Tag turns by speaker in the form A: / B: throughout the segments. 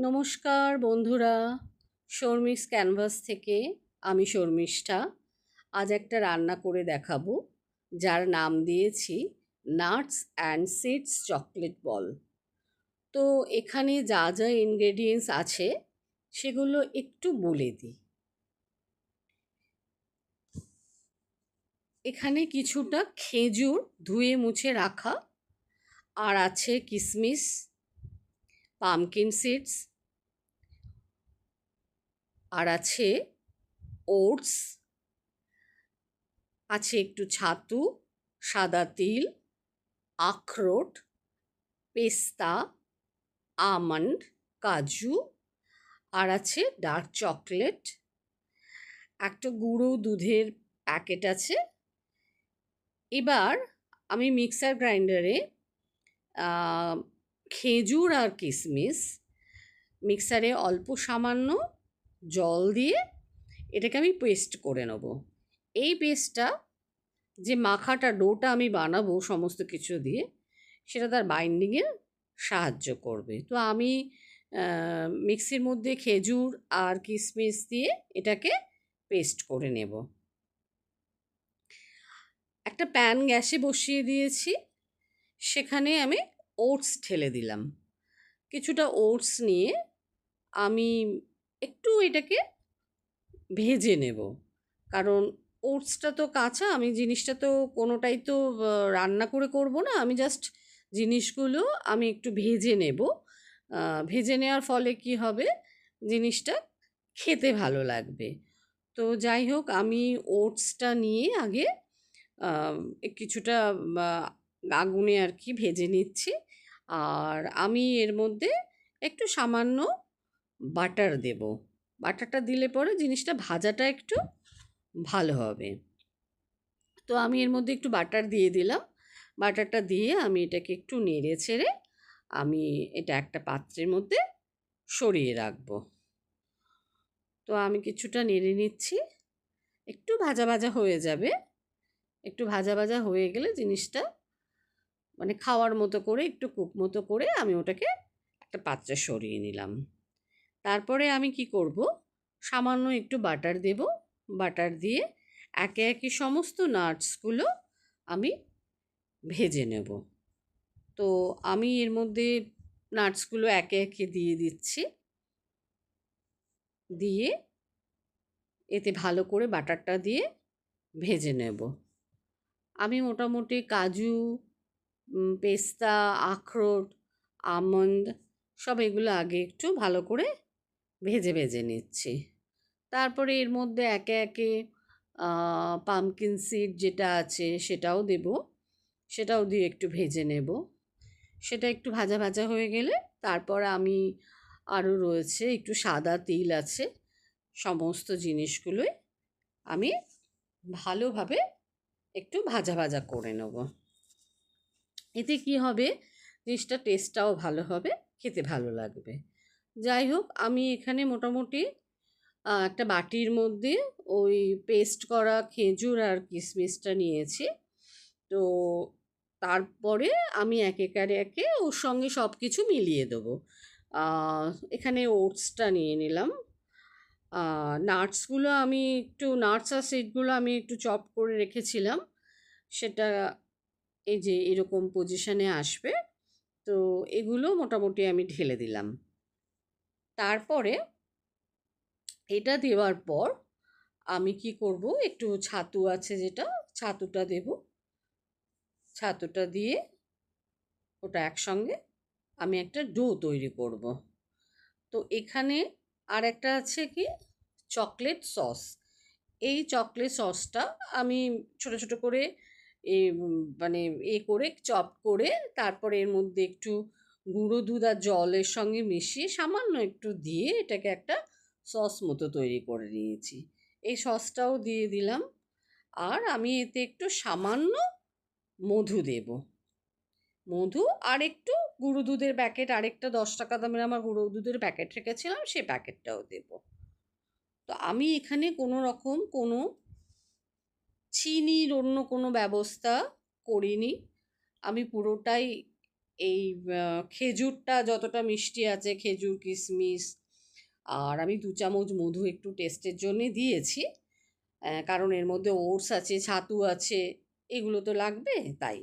A: নমস্কার বন্ধুরা, শর্মিস ক্যানভাস থেকে আমি শর্মিষ্ঠা। আজ একটা রান্না করে দেখাবো, যার নাম দিয়েছি নাটস অ্যান্ড সিডস চকলেট বল। তো এখানে যা যা ইনগ্রেডিয়েন্টস আছে সেগুলো একটু বলে দিই। এখানে কিছুটা খেজুর ধুয়ে মুছে রাখা, আর আছে কিশমিশ, পামকিন সিডস, আর আছে ওটস, আছে একটু ছাতু, সাদা তিল, আখরোট, পেস্তা, আমন্ড, কাজু, আর আছে ডার্ক চকলেট, একটা গুঁড়ো দুধের প্যাকেট আছে। এবার আমি মিক্সার গ্রাইন্ডারে খেজুর আর কিশমিশ মিক্সারে অল্প সামান্য জল দিয়ে এটাকে আমি পেস্ট করে নেব। এই পেস্টটা, যে মাখাটা ডোটা আমি বানাবো সমস্ত কিছু দিয়ে, সেটা তার বাইন্ডিংয়ে সাহায্য করবে। তো আমি মিক্সির মধ্যে খেজুর আর কিশমিশ দিয়ে এটাকে পেস্ট করে নেব। একটা প্যান গ্যাসে বসিয়ে দিয়েছি, সেখানে আমি ওটস ঢেলে দিলাম। কিছুটা ওটস নিয়ে আমি একটু এটাকে ভেজে নেব, কারণ ওটসটা তো কাঁচা, আমি জিনিসটা তো কোনোটাই তো রান্না করে করব না, আমি জাস্ট জিনিসগুলো আমি একটু ভেজে নেব। ভেজে নেওয়ার ফলে কি হবে, জিনিসটা খেতে ভালো লাগবে। তো যাই হোক, আমি ওটসটা নিয়ে আগে কিছুটা আগুনে আর কি ভেজে নিচ্ছি। আর আমি এর মধ্যে একটু সামান্য বাটার দেব। বাটারটা দিলে পরে জিনিসটা ভাজাটা একটু ভালো হবে। তো আমি এর মধ্যে একটু বাটার দিয়ে দিলাম। বাটারটা দিয়ে আমি এটাকে একটু নেড়ে ছেড়ে আমি এটা একটা পাত্রের মধ্যে সরিয়ে রাখবো। তো আমি কিছুটা নেড়ে নিচ্ছি, একটু ভাজা ভাজা হয়ে যাবে। একটু ভাজা ভাজা হয়ে গেলে জিনিসটা মানে খাওয়ার মতো করে, একটু কুক মতো করে আমি ওটাকে একটা পাত্রে সরিয়ে নিলাম। তারপরে আমি কি করব, সামান্য একটু বাটার দেব। বাটার দিয়ে একে একে সমস্ত নাটসগুলো আমি ভেজে নেব। তো আমি এর মধ্যে নাটসগুলো একে একে দিয়ে দিচ্ছি, দিয়ে এতে ভালো করে বাটারটা দিয়ে ভেজে নেব। আমি মোটামুটি কাজু, পেস্তা, আখরোট, আমন্ড সব এগুলো আগে একটু ভালো করে ভেজে ভেজে নিচ্ছি। তারপরে এর মধ্যে একে একে পামকিন সিড যেটা আছে সেটাও দেব, সেটাও দিয়ে একটু ভেজে নেব। সেটা একটু ভাজা ভাজা হয়ে গেলে তারপর আমি আরও রয়েছে একটু সাদা তিল আছে, সমস্ত জিনিসগুলোই আমি ভালোভাবে একটু ভাজা ভাজা করে নেব। এতে কি হবে, জিনিসটা টেস্টটাও ভালো হবে, খেতে ভালো লাগবে। যাই হোক, আমি এখানে মোটামুটি একটা বাটির মধ্যে ওই পেস্ট করা খেজুর আর কিশমিশটা নিয়েছি। তো তারপরে আমি একে ওর সঙ্গে সব কিছু মিলিয়ে দেবো। এখানে ওটসটা নিয়ে নিলাম। নাটসগুলো আমি একটু, নাটস আর সিডগুলো আমি একটু চপ করে রেখেছিলাম। সেটা এই যে এরকম পজিশনে আসবে। তো এগুলো মোটামুটি আমি ঢেলে দিলাম। তারপরে এটা দেওয়ার পর আমি কি করব, একটু ছাতু আছে যেটা, ছাতুটা দেব। ছাতুটা দিয়ে ওটা একসঙ্গে আমি একটা ডো তৈরি করব। তো এখানে আর একটা আছে কি, চকলেট সস। এই চকলেট সসটা আমি ছোট ছোট করে মানে করে চপ করে, তারপরে এর মধ্যে একটু গুঁড়ো দুধ আর জলের সঙ্গে মিশিয়ে সামান্য একটু দিয়ে এটাকে একটা সস মতো তৈরি করে নিয়েছি। এই সসটাও দিয়ে দিলাম। আর আমি এতে একটু সামান্য মধু দেব। মধু আর একটু গুঁড়ো দুধের প্যাকেট, আরেকটা 10 টাকা দামের আমার গুঁড়ো দুধের প্যাকেট রেখেছিলাম, সেই প্যাকেটটাও দেব। তো আমি এখানে কোনো রকম কোনো চিনির অন্য কোনো ব্যবস্থা করিনি। আমি পুরোটাই এই খেজুরটা যতটা মিষ্টি আছে, খেজুর কিশমিশ, আর আমি 2 চামচ মধু একটু টেস্টের জন্যে দিয়েছি, কারণ এর মধ্যে ওটস আছে, ছাতু আছে, এগুলো তো লাগবে তাই।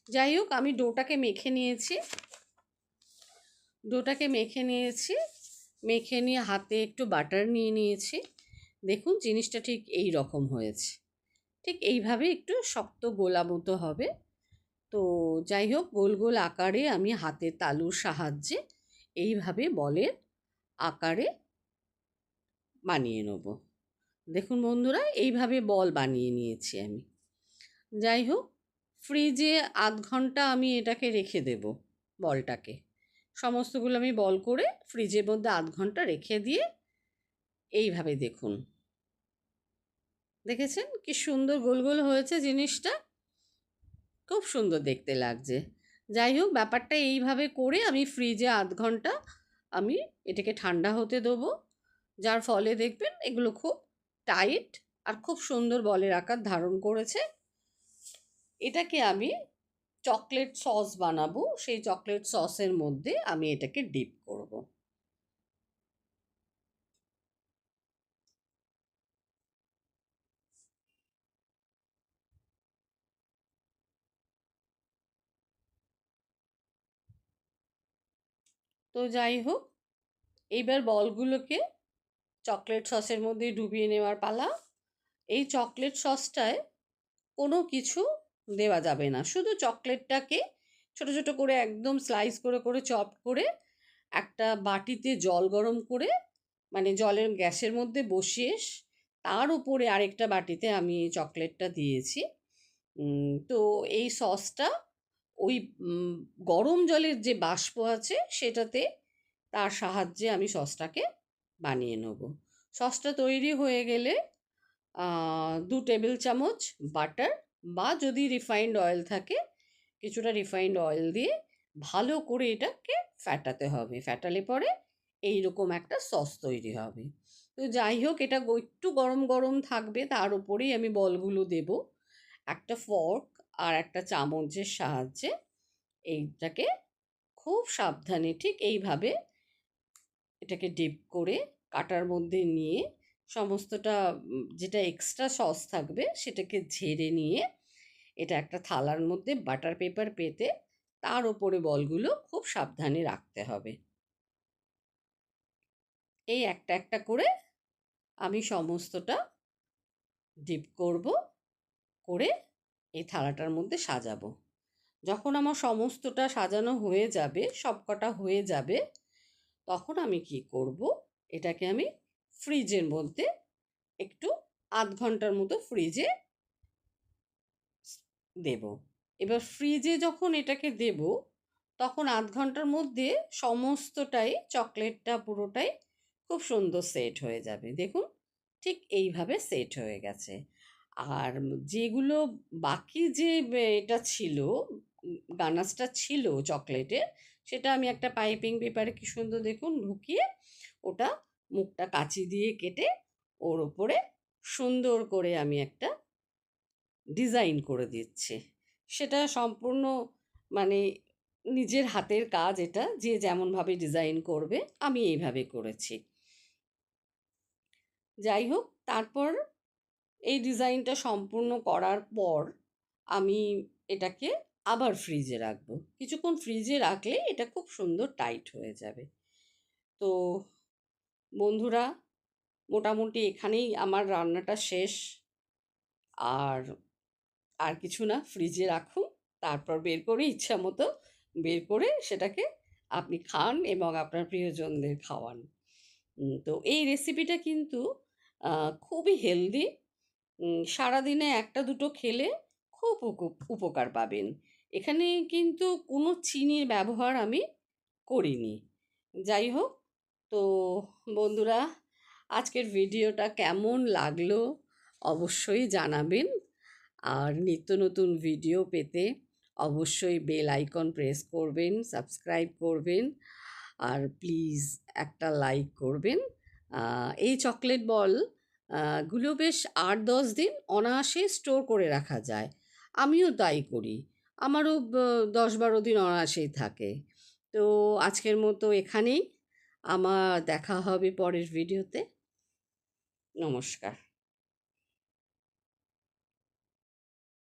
A: যাই হোক, আমি ডোটাকে মেখে নিয়েছি। মেখে নিয়ে হাতে একটু বাটার নিয়ে নিয়েছি। দেখুন জিনিসটা ঠিক এই রকম হয়েছে। ঠিক এইভাবে একটু শক্ত গোলা মতো হবে। তো যাই হোক, গোল গোল আকারে আমি হাতের তালুর সাহায্যে এইভাবে বলের আকারে বানিয়ে নেব। দেখুন বন্ধুরা, এইভাবে বল বানিয়ে নিয়েছি আমি। যাই হোক, ফ্রিজে আধ ঘন্টা আমি এটাকে রেখে দেব, বলটাকে। সমস্তগুলো আমি বল করে ফ্রিজের মধ্যে আধ ঘন্টা রেখে দিয়ে এইভাবে দেখুন, দেখেছেন কি সুন্দর গোল গোল হয়েছে জিনিসটা, খুব সুন্দর দেখতে লাগছে। যাই হোক, ব্যাপারটা এইভাবে করে আমি ফ্রিজে আধ ঘন্টা আমি এটাকে ঠান্ডা হতে দেবো, যার ফলে দেখবেন এগুলো খুব টাইট আর খুব সুন্দর বলের আকার ধারণ করেছে। এটাকে আমি চকলেট সস বানাবো, সেই চকলেট সসের মধ্যে আমি এটাকে ডিপ করব। তো যাই হোক, এইবার বলগুলোকে চকলেট সসের মধ্যে ডুবিয়ে নেওয়ার পালা। এই চকলেট সসটায় কোনো কিছু দেওয়া যাবে না, শুধু চকলেটটাকে ছোট ছোট করে একদম স্লাইস করে করে চপ করে একটা বাটিতে জল গরম করে, মানে জলের গ্যাসের মধ্যে বসিয়ে তার উপরে আরেকটা বাটিতে আমি এই চকলেটটা দিয়েছি। তো এই সসটা ওই গরম জলের যে বাষ্প আছে সেটাতে, তার সাহায্যে আমি সসটাকে বানিয়ে নেব। সসটা তৈরি হয়ে গেলে 2 টেবিল চামচ বাটার, বা যদি রিফাইন্ড অয়েল থাকে কিছুটা রিফাইন্ড অয়েল দিয়ে ভালো করে এটাকে ফ্যাটাতে হবে। ফ্যাটালে পরে এইরকম একটা সস তৈরি হবে। তো যাই হোক, এটা একটু গরম গরম থাকবে, তার উপরেই আমি বলগুলো দেব। একটা ফর্ক আর একটা চামচের সাহায্যে এইটাকে খুব সাবধানে ঠিক এইভাবে এটাকে ডিপ করে কাটার মধ্যে নিয়ে সমস্তটা যেটা এক্সট্রা সস থাকবে সেটাকে ঝেড়ে নিয়ে এটা একটা থালার মধ্যে বাটার পেপার পেতে তার ওপরে বলগুলো খুব সাবধানে রাখতে হবে। এই একটা একটা করে আমি সমস্তটা ডিপ করব, করে এই থালাটার মধ্যে সাজাবো। যখন আমার সমস্তটা সাজানো হয়ে যাবে, সবকটা হয়ে যাবে, তখন আমি কি করব, এটাকে আমি ফ্রিজের মধ্যে একটু আধ ঘন্টার মতো ফ্রিজে দেব। এবার ফ্রিজে যখন এটাকে দেব, তখন আধ ঘন্টার মধ্যে সমস্তটাই চকলেটটা পুরোটাই খুব সুন্দর সেট হয়ে যাবে। দেখুন ঠিক এইভাবে সেট হয়ে গেছে। আর যেগুলো বাকি যে এটা ছিল, গানাশটা ছিল চকলেটের, সেটা আমি একটা পাইপিং পেপারে কি সুন্দর দেখুন ঢুকিয়ে ওটা মুখটা কাঁচি দিয়ে কেটে ওর ওপরে সুন্দর করে আমি একটা ডিজাইন করে দিচ্ছি। সেটা সম্পূর্ণ মানে নিজের হাতের কাজ, এটা যে যেমনভাবে ডিজাইন করবে, আমি এইভাবে করেছি। যাই হোক, তারপর এই ডিজাইনটা সম্পূর্ণ করার পর আমি এটাকে আবার ফ্রিজে রাখবো। কিছুক্ষণ ফ্রিজে রাখলে এটা খুব সুন্দর টাইট হয়ে যাবে। তো বন্ধুরা, মোটামুটি এখানেই আমার রান্নাটা শেষ। আর আর কিছু না, ফ্রিজে রাখুন, তারপর বের করে ইচ্ছা মতো বের করে সেটাকে আপনি খান এবং আপনার প্রিয়জনদের খাওয়ান। তো এই রেসিপিটা কিন্তু খুবই হেলদি। সারাদিনে একটা দুটো খেলে খুব উপকার পাবেন। এখানে কিন্তু কোনো চিনির ব্যবহার আমি করিনি। যাই হোক, তো বন্ধুরা, আজকের ভিডিওটা কেমন লাগলো অবশ্যই জানাবেন। আর নিত্য নতুন ভিডিও পেতে অবশ্যই বেল আইকন প্রেস করবেন, সাবস্ক্রাইব করবেন, আর প্লিজ একটা লাইক করবেন। এই চকলেট বল গুলো বেশ 8-10 দিন অনায়াসে স্টোর করে রাখা যায়। আমিও তাই করি। আমারও 10-12 দিন অনায়াসেই থাকে। তো আজকের মতো এখানেই। আমার দেখা হবে পরের ভিডিওতে। নমস্কার।